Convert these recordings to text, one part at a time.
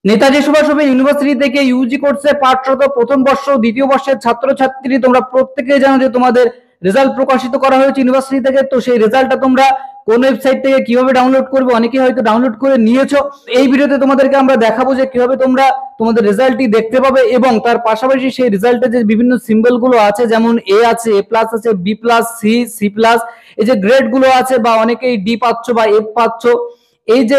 Netaji Subhash university থেকে Yuji কোর্সে পাঠরত প্রথম বর্ষ দ্বিতীয় বর্ষের ছাত্রছাত্রী তোমরা প্রত্যেকেই জানো যে তোমাদের রেজাল্ট প্রকাশিত করা হয়েছে ইউনিভার্সিটি থেকে। তো সেই রেজাল্টটা তোমরা কোন ওয়েবসাইট থেকে কিভাবে ডাউনলোড করবে, অনেকেই হয়তো ডাউনলোড করে নিয়েছো। এই ভিডিওতে তোমাদেরকে আমরা দেখাবো যে কিভাবে তোমরা তোমাদের রেজাল্টটি দেখতে পাবে এবং তার পাশাপাশি সেই রেজাল্টে যে বিভিন্ন সিম্বল গুলো আছে, যেমন এ আছে, এ প্লাস আছে, B plus, C, C plus, এই যে গ্রেড গুলো আছে বা অনেকেই ডি পাচ্ছ বা এফ পাচ্ছ, এই যে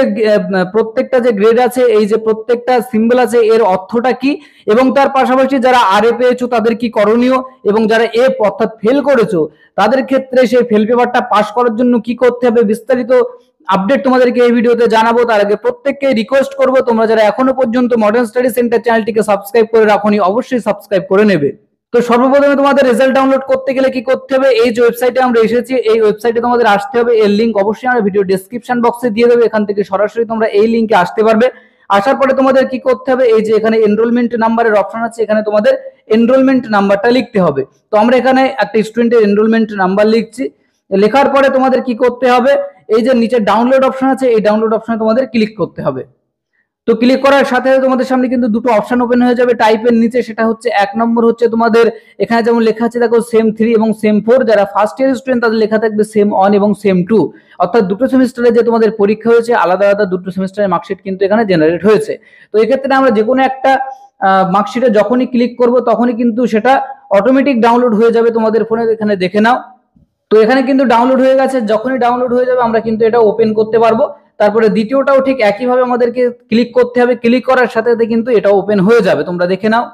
প্রত্যেকটা যে গ্রেড আছে, এই যে প্রত্যেকটা সিম্বল আছে, এর অর্থটা কি এবং তার পাশাপাশি যারা আর এ পেয়েছো তাদের কি করণীয় এবং যারা এফ অর্থাৎ ফেল করেছো তাদের ক্ষেত্রে সেই ফেল পেপারটা পাস করার জন্য কি করতে হবে, বিস্তারিত আপডেট তোমাদেরকে এই ভিডিওতে জানাবো। তার আগে প্রত্যেককে রিকোয়েস্ট করবো, তোমরা যারা এখনো পর্যন্ত মডার্ন স্টাডি সেন্টার চ্যানেলটিকে সাবস্ক্রাইব করে রাখোনি অবশ্যই সাবস্ক্রাইব করে নেবে। তো সর্বপ্রথমে তোমাদের রেজাল্ট ডাউনলোড করতে গেলে কি করতে হবে, এই যে ওয়েবসাইটে আমরা এসেছি এই ওয়েবসাইটে তোমাদের আসতে হবে। এর লিংক অবশ্যই আমরা ভিডিও ডেসক্রিপশন বক্সে দিয়ে দেবো, এখান থেকে সরাসরি তোমরা এই লিংকে আসতে পারবে। আসার পরে তোমাদের কি করতে হবে, এই যে এখানে এনরোলমেন্ট নাম্বারের অপশন আছে, এখানে তোমাদের এনরোলমেন্ট নাম্বারটা লিখতে হবে। তো আমরা এখানে একটা স্টুডেন্টের এনরোলমেন্ট নাম্বার লিখছি। লেখার পরে তোমাদের কি করতে হবে, এই যে নিচে ডাউনলোড অপশন আছে এই ডাউনলোড অপশনে তোমাদের ক্লিক করতে হবে। তো ক্লিক করার সাথে তোমাদের সামনে কিন্তু দুটো অপশন ওপেন হয়ে যাবে টাইপের নিচে। সেটা হচ্ছে এক নম্বর হচ্ছে তোমাদের এখানে যেমন লেখা আছে দেখো সেম 3 এবং সেম 4, যারা ফার্স্ট ইয়ার স্টুডেন্ট তাদের লেখা থাকবে সেম 1 এবং সেম 2, অর্থাৎ দুটো সেমিস্টারে যে তোমাদের পরীক্ষা হয়েছে আলাদা আলাদা দুটো সেমিস্টারের মার্কশিট কিন্তু এখানে জেনারেট হয়েছে। তো এই ক্ষেত্রে আমরা যে কোনো একটা মার্কশিটে যখনই ক্লিক করব তখনই কিন্তু সেটা অটোমেটিক ডাউনলোড হয়ে যাবে তোমাদের ফোনে, এখানে দেখে নাও। তো এখানে কিন্তু ডাউনলোড হয়ে গেছে, যখনই ডাউনলোড হয়ে যাবে আমরা কিন্তু এটা ওপেন করতে পারবো। তারপরে দ্বিতীয়টাও ঠিক একইভাবে আমাদেরকে ক্লিক করতে হবে, ক্লিক করার সাথে সাথে কিন্তু এটা ওপেন হয়ে যাবে, তোমরা দেখে নাও।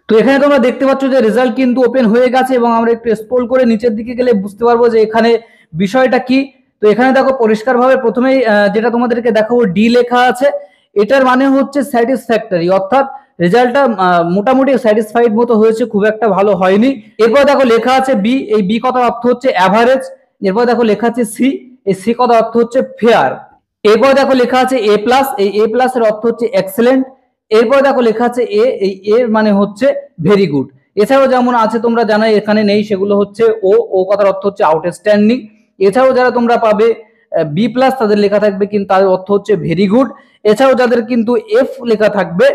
তো এখানে তোমরা দেখতে পাচ্ছ যে রেজাল্ট কিন্তু ওপেন হয়ে গেছে এবং আমরা একটু স্ক্রল করে নিচের দিকে গেলে বুঝতে পারবো যে এখানে বিষয়টা কি। তো এখানে দেখো পরিষ্কারভাবে প্রথমেই যেটা তোমাদেরকে দেখাবো ডি লেখা আছে, এটার মানে হচ্ছে স্যাটিসফ্যাক্টরি, অর্থাৎ রেজাল্টটা মোটামুটি স্যাটিসফাইড মতো হয়েছে, খুব একটা ভালো হয়নি। এরপর দেখো লেখা আছে বি, এই বি কথার অর্থ হচ্ছে অ্যাভারেজ। এরপর দেখো লেখা আছে সি, এই সি কথার অর্থ হচ্ছে ফেয়ার। এরপর দেখো লেখা আছে এ প্লাস, এই এ প্লাস এর অর্থ হচ্ছে এক্সেলেন্ট। এরপর দেখো লেখা আছে এ, এই এর মানে হচ্ছে ভেরি গুড। এছাড়াও যেমন আছে তোমরা জানো এখানে নেই, সেগুলো হচ্ছে ও, ও কথার অর্থ হচ্ছে আউটস্ট্যান্ডিং। এছাড়াও যারা তোমরা পাবে বি প্লাস তাদের লেখা থাকবে কিন্তু তার অর্থ হচ্ছে ভেরি গুড। এছাড়াও যাদের কিন্তু এফ লেখা থাকবে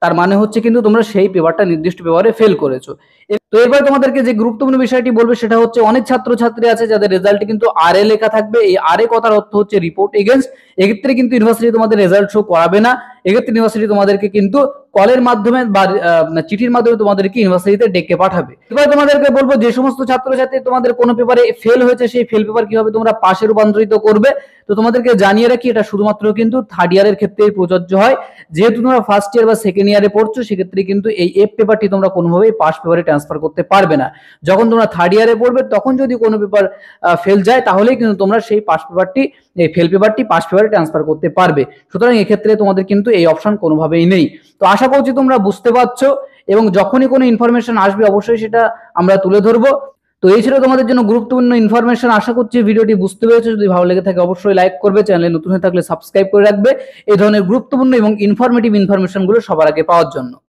তার মানে হচ্ছে কিন্তু তোমরা সেই পেপারটা নির্দিষ্ট পেপারে ফেল করেছো। তো এবার তোমাদেরকে যে গুরুত্বপূর্ণ বিষয়টি বলবে সেটা হচ্ছে অনেক ছাত্রছাত্রী আছে যাদের রেজাল্টে কিন্তু আর এ লেখা থাকবে, এই আর এ কথার অর্থ হচ্ছে রিপোর্ট এগেইনস্ট। এক্ষেত্রে কিন্তু ইউনিভার্সিটি তোমাদের রেজাল্ট শো করাবে না, এক্ষেত্রে ইউনিভার্সিটি তোমাদেরকে কিন্তু কলের মাধ্যমে বা চিঠির মাধ্যমে তোমাদেরকে ইউনিভার্সিটিতে ডেকে পাঠাবে। এবার তোমাদেরকে বলবো যে সমস্ত ছাত্রছাত্রী তোমাদের কোনো পেপারে ফেল হয়েছে সেই ফেল পেপার কিভাবে তোমরা পাশে রূপান্তরিত করবে। তো তোমাদেরকে জানিয়ে রাখি এটা শুধুমাত্র কিন্তু থার্ড ইয়ারের ক্ষেত্রেই প্রযোজ্য হয়। যেহেতু তোমরা ফার্স্ট ইয়ার বা সেকেন্ড ইয়ারে পড়ছো সেক্ষেত্রে কিন্তু এই এফ পেপারটি তোমরা কোনোভাবেই পাস পেপারে ট্রান্সফার করতে পারবে না। যখন তোমরা থার্ড ইয়ারে পড়বে তখন যদি কোনো পেপার ফেল যায় তাহলেই কিন্তু তোমরা সেই পাস পেপারটি, এই ফেল পেপারটি পাস পেপারে ট্রান্সফার করতে পারবে। সুতরাং এক্ষেত্রে তোমাদের কিন্তু এই অপশন কোনোভাবেই নেই। তো আশা করছি তোমরা বুঝতে পারছো এবং যখনই কোনো ইনফরমেশন আসবে অবশ্যই সেটা আমরা তুলে ধরবো। তো এই ছিল তোমাদের জন্য গুরুত্বপূর্ণ ইনফরমেশন। আশা করছি ভিডিওটি বুঝতে পেরেছো, যদি ভালো লেগে থাকে অবশ্যই লাইক করবে, চ্যানেলে নতুন হয়ে থাকলে সাবস্ক্রাইব করে রাখবে এই ধরনের গুরুত্বপূর্ণ এবং ইনফরমেটিভ ইনফরমেশনগুলো সবার আগে পাওয়ার জন্য।